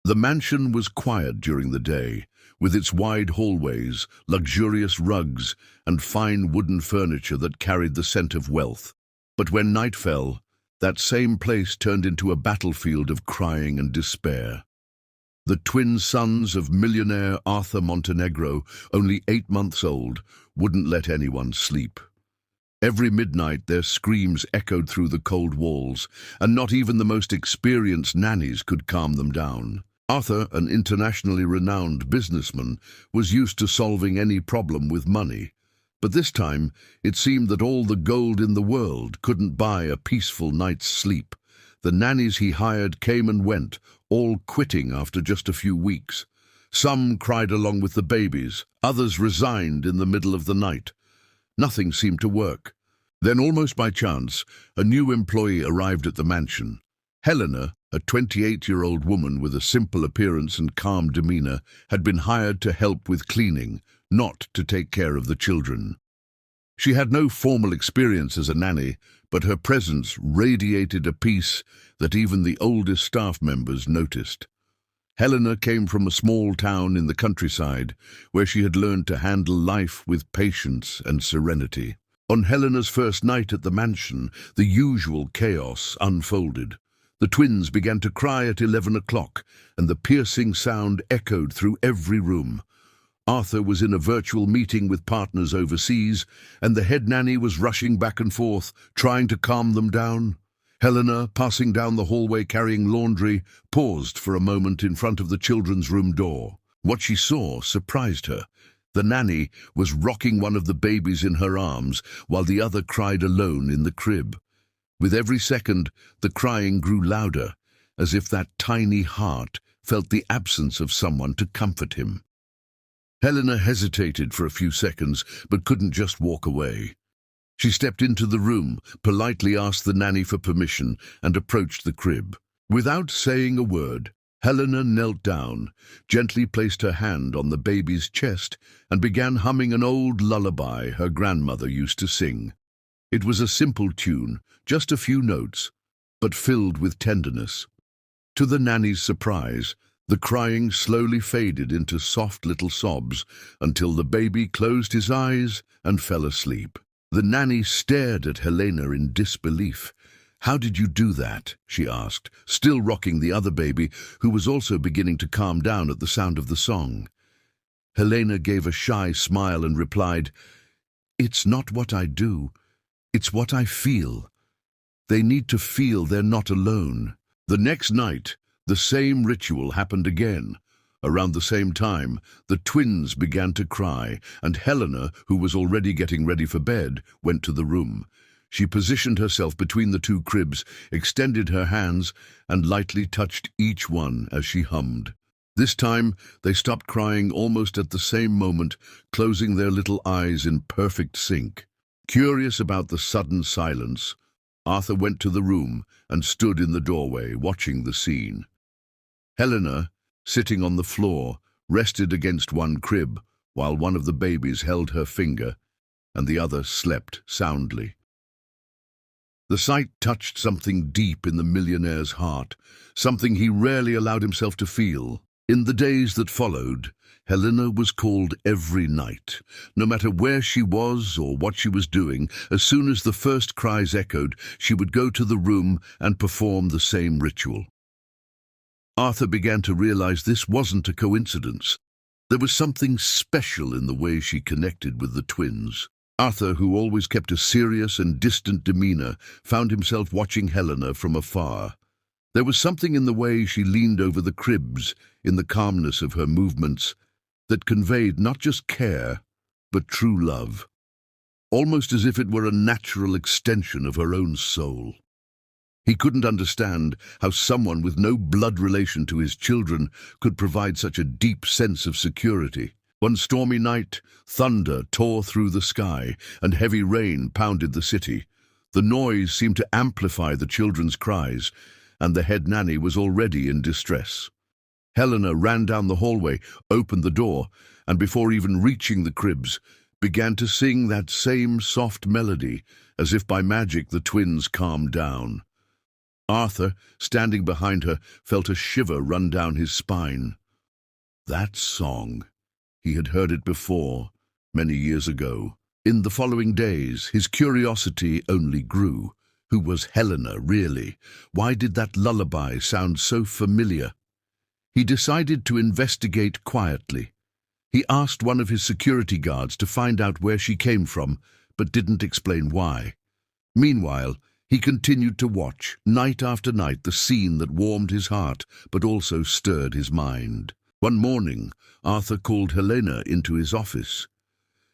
The mansion was quiet during the day, with its wide hallways, luxurious rugs, and fine wooden furniture that carried the scent of wealth. But when night fell, that same place turned into a battlefield of crying and despair. The twin sons of millionaire Arthur Montenegro, only 8 months old, wouldn't let anyone sleep. Every midnight their screams echoed through the cold walls, and not even the most experienced nannies could calm them down. Arthur, an internationally renowned businessman, was used to solving any problem with money. But this time, it seemed that all the gold in the world couldn't buy a peaceful night's sleep. The nannies he hired came and went, all quitting after just a few weeks. Some cried along with the babies, others resigned in the middle of the night. Nothing seemed to work. Then, almost by chance, a new employee arrived at the mansion. Helena, a 28-year-old woman with a simple appearance and calm demeanor, had been hired to help with cleaning, not to take care of the children. She had no formal experience as a nanny, but her presence radiated a peace that even the oldest staff members noticed. Helena came from a small town in the countryside, where she had learned to handle life with patience and serenity. On Helena's first night at the mansion, the usual chaos unfolded. The twins began to cry at 11 o'clock, and the piercing sound echoed through every room. Arthur was in a virtual meeting with partners overseas, and the head nanny was rushing back and forth, trying to calm them down. Helena, passing down the hallway carrying laundry, paused for a moment in front of the children's room door. What she saw surprised her. The nanny was rocking one of the babies in her arms, while the other cried alone in the crib. With every second, the crying grew louder, as if that tiny heart felt the absence of someone to comfort him. Helena hesitated for a few seconds, but couldn't just walk away. She stepped into the room, politely asked the nanny for permission, and approached the crib. Without saying a word, Helena knelt down, gently placed her hand on the baby's chest, and began humming an old lullaby her grandmother used to sing. It was a simple tune, just a few notes, but filled with tenderness. To the nanny's surprise, the crying slowly faded into soft little sobs until the baby closed his eyes and fell asleep. The nanny stared at Helena in disbelief. "How did you do that?" she asked, still rocking the other baby, who was also beginning to calm down at the sound of the song. Helena gave a shy smile and replied, "It's not what I do, it's what I feel. They need to feel they're not alone." The next night, the same ritual happened again. Around the same time, the twins began to cry, and Helena, who was already getting ready for bed, went to the room. She positioned herself between the two cribs, extended her hands, and lightly touched each one as she hummed. This time, they stopped crying almost at the same moment, closing their little eyes in perfect sync. Curious about the sudden silence, Arthur went to the room and stood in the doorway, watching the scene. Helena, sitting on the floor, rested against one crib, while one of the babies held her finger, and the other slept soundly. The sight touched something deep in the millionaire's heart, something he rarely allowed himself to feel. In the days that followed, Helena was called every night. No matter where she was or what she was doing, as soon as the first cries echoed, she would go to the room and perform the same ritual. Arthur began to realize this wasn't a coincidence. There was something special in the way she connected with the twins. Arthur, who always kept a serious and distant demeanor, found himself watching Helena from afar. There was something in the way she leaned over the cribs, in the calmness of her movements, that conveyed not just care, but true love, almost as if it were a natural extension of her own soul. He couldn't understand how someone with no blood relation to his children could provide such a deep sense of security. One stormy night, thunder tore through the sky, and heavy rain pounded the city. The noise seemed to amplify the children's cries, and the head nanny was already in distress. Helena ran down the hallway, opened the door, and before even reaching the cribs, began to sing that same soft melody. As if by magic, the twins calmed down. Arthur, standing behind her, felt a shiver run down his spine. That song. He had heard it before, many years ago. In the following days, his curiosity only grew. Who was Helena, really? Why did that lullaby sound so familiar? He decided to investigate quietly. He asked one of his security guards to find out where she came from, but didn't explain why. Meanwhile, he continued to watch, night after night, the scene that warmed his heart, but also stirred his mind. One morning, Arthur called Helena into his office.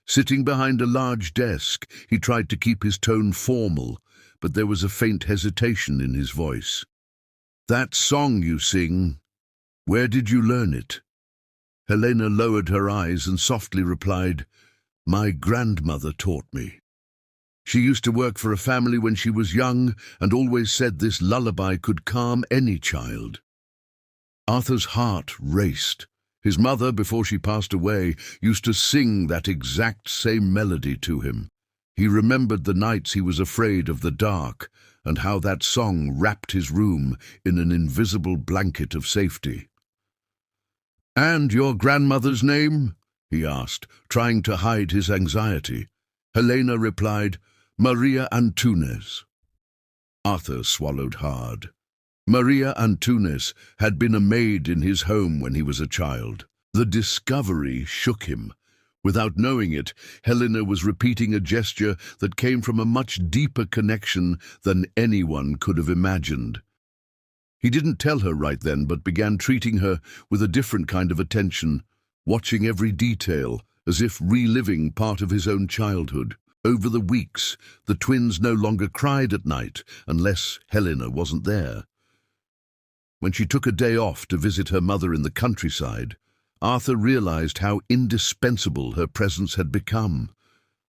Sitting behind a large desk, he tried to keep his tone formal, but there was a faint hesitation in his voice. "That song you sing, where did you learn it?" Helena lowered her eyes and softly replied, "My grandmother taught me. She used to work for a family when she was young and always said this lullaby could calm any child." Arthur's heart raced. His mother, before she passed away, used to sing that exact same melody to him. He remembered the nights he was afraid of the dark and how that song wrapped his room in an invisible blanket of safety. "And your grandmother's name?" he asked, trying to hide his anxiety. Helena replied, "Maria Antunes." Arthur swallowed hard. Maria Antunes had been a maid in his home when he was a child. The discovery shook him. Without knowing it, Helena was repeating a gesture that came from a much deeper connection than anyone could have imagined. He didn't tell her right then, but began treating her with a different kind of attention, watching every detail, as if reliving part of his own childhood. Over the weeks, the twins no longer cried at night unless Helena wasn't there. When she took a day off to visit her mother in the countryside, Arthur realized how indispensable her presence had become.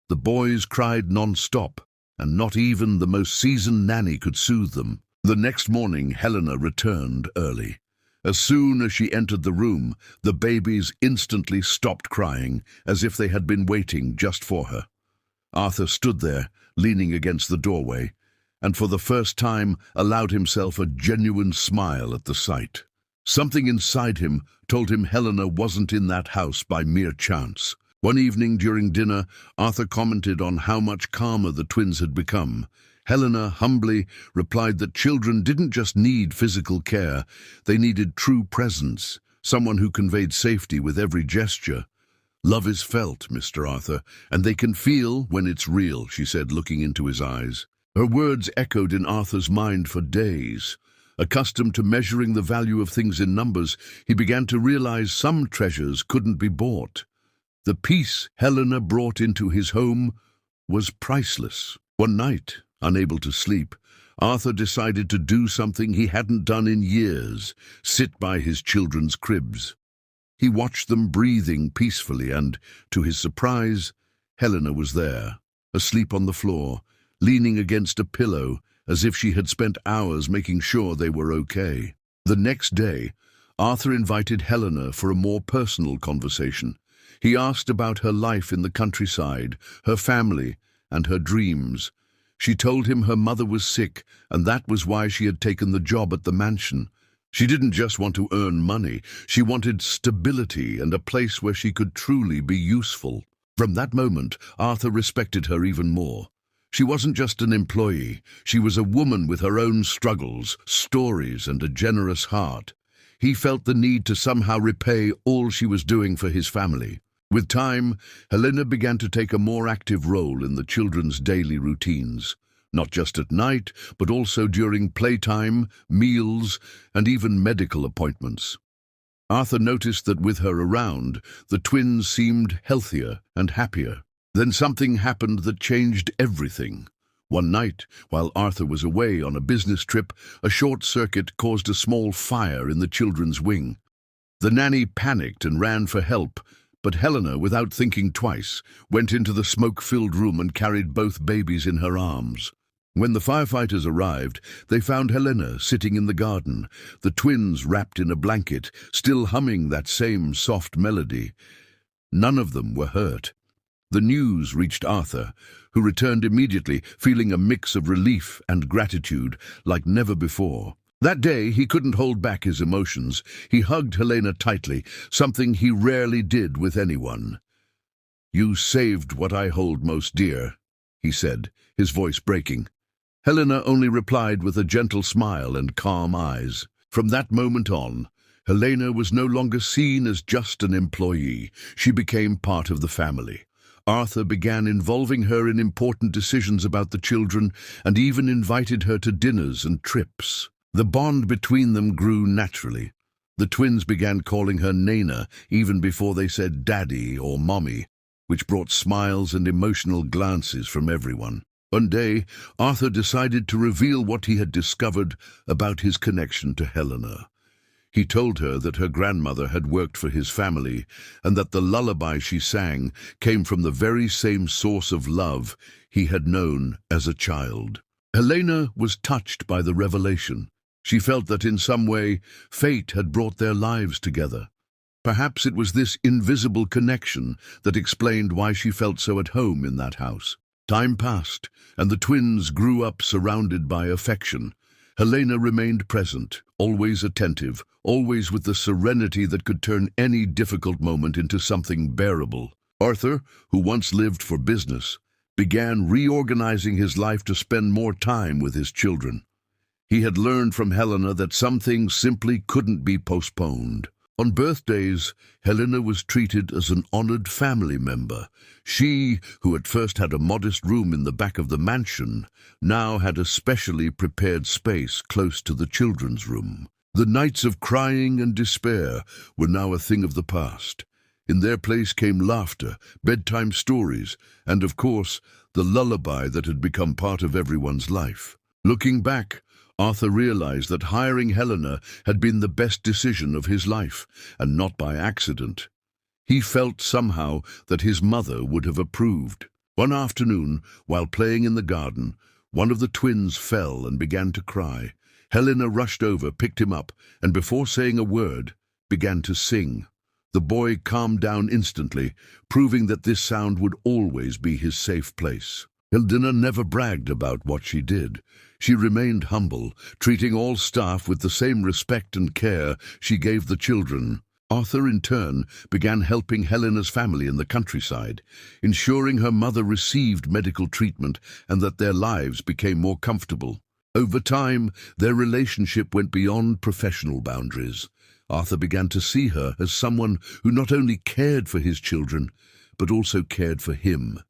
The boys cried non-stop, and not even the most seasoned nanny could soothe them. The next morning, Helena returned early. As soon as she entered the room, the babies instantly stopped crying, as if they had been waiting just for her. Arthur stood there, leaning against the doorway, and for the first time allowed himself a genuine smile at the sight. Something inside him told him Helena wasn't in that house by mere chance. One evening during dinner, Arthur commented on how much calmer the twins had become. Helena humbly replied that children didn't just need physical care, they needed true presence, someone who conveyed safety with every gesture. "Love is felt, Mr. Arthur, and they can feel when it's real," she said, looking into his eyes. Her words echoed in Arthur's mind for days. Accustomed to measuring the value of things in numbers, he began to realize some treasures couldn't be bought. The peace Helena brought into his home was priceless. One night, unable to sleep, Arthur decided to do something he hadn't done in years: sit by his children's cribs. He watched them breathing peacefully and, to his surprise, Helena was there, asleep on the floor, leaning against a pillow, as if she had spent hours making sure they were okay. The next day, Arthur invited Helena for a more personal conversation. He asked about her life in the countryside, her family, and her dreams. She told him her mother was sick, and that was why she had taken the job at the mansion. She didn't just want to earn money, she wanted stability and a place where she could truly be useful. From that moment, Arthur respected her even more. She wasn't just an employee, she was a woman with her own struggles, stories, and a generous heart. He felt the need to somehow repay all she was doing for his family. With time, Helena began to take a more active role in the children's daily routines. Not just at night, but also during playtime, meals, and even medical appointments. Arthur noticed that with her around, the twins seemed healthier and happier. Then something happened that changed everything. One night, while Arthur was away on a business trip, a short circuit caused a small fire in the children's wing. The nanny panicked and ran for help, but Helena, without thinking twice, went into the smoke-filled room and carried both babies in her arms. When the firefighters arrived, they found Helena sitting in the garden, the twins wrapped in a blanket, still humming that same soft melody. None of them were hurt. The news reached Arthur, who returned immediately, feeling a mix of relief and gratitude like never before. That day, he couldn't hold back his emotions. He hugged Helena tightly, something he rarely did with anyone. "You saved what I hold most dear," he said, his voice breaking. Helena only replied with a gentle smile and calm eyes. From that moment on, Helena was no longer seen as just an employee. She became part of the family. Arthur began involving her in important decisions about the children and even invited her to dinners and trips. The bond between them grew naturally. The twins began calling her Nana even before they said Daddy or Mommy, which brought smiles and emotional glances from everyone. One day, Arthur decided to reveal what he had discovered about his connection to Helena. He told her that her grandmother had worked for his family and that the lullaby she sang came from the very same source of love he had known as a child. Helena was touched by the revelation. She felt that in some way, fate had brought their lives together. Perhaps it was this invisible connection that explained why she felt so at home in that house. Time passed, and the twins grew up surrounded by affection. Helena remained present, always attentive, always with the serenity that could turn any difficult moment into something bearable. Arthur, who once lived for business, began reorganizing his life to spend more time with his children. He had learned from Helena that some things simply couldn't be postponed. On birthdays, Helena was treated as an honored family member. She, who at first had a modest room in the back of the mansion, now had a specially prepared space close to the children's room. The nights of crying and despair were now a thing of the past. In their place came laughter, bedtime stories, and, of course, the lullaby that had become part of everyone's life. Looking back, Arthur realized that hiring Helena had been the best decision of his life, and not by accident. He felt somehow that his mother would have approved. One afternoon, while playing in the garden, one of the twins fell and began to cry. Helena rushed over, picked him up, and before saying a word, began to sing. The boy calmed down instantly, proving that this sound would always be his safe place. Helena never bragged about what she did. She remained humble, treating all staff with the same respect and care she gave the children. Arthur, in turn, began helping Helena's family in the countryside, ensuring her mother received medical treatment and that their lives became more comfortable. Over time, their relationship went beyond professional boundaries. Arthur began to see her as someone who not only cared for his children, but also cared for him,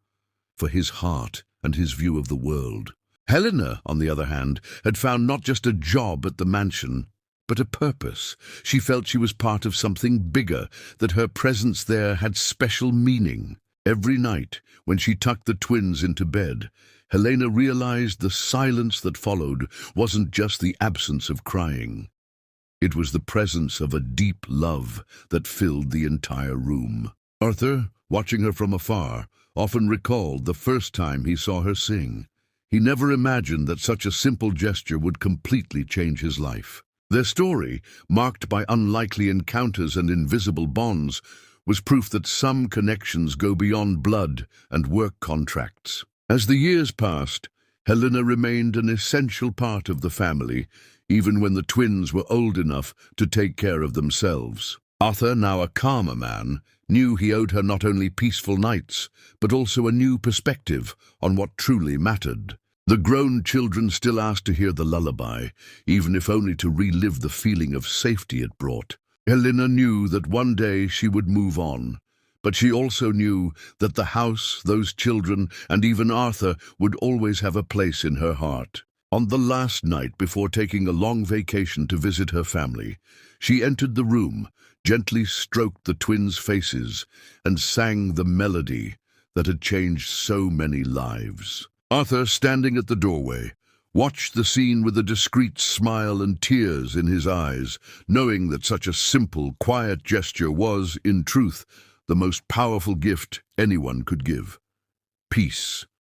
for his heart and his view of the world. Helena, on the other hand, had found not just a job at the mansion, but a purpose. She felt she was part of something bigger, that her presence there had special meaning. Every night, when she tucked the twins into bed, Helena realized the silence that followed wasn't just the absence of crying. It was the presence of a deep love that filled the entire room. Arthur, watching her from afar, often recalled the first time he saw her sing. He never imagined that such a simple gesture would completely change his life. Their story, marked by unlikely encounters and invisible bonds, was proof that some connections go beyond blood and work contracts. As the years passed, Helena remained an essential part of the family, even when the twins were old enough to take care of themselves. Arthur, now a calmer man, knew he owed her not only peaceful nights, but also a new perspective on what truly mattered. The grown children still asked to hear the lullaby, even if only to relive the feeling of safety it brought. Helena knew that one day she would move on, but she also knew that the house, those children, and even Arthur would always have a place in her heart. On the last night before taking a long vacation to visit her family, she entered the room, gently stroked the twins' faces, and sang the melody that had changed so many lives. Arthur, standing at the doorway, watched the scene with a discreet smile and tears in his eyes, knowing that such a simple, quiet gesture was, in truth, the most powerful gift anyone could give. Peace.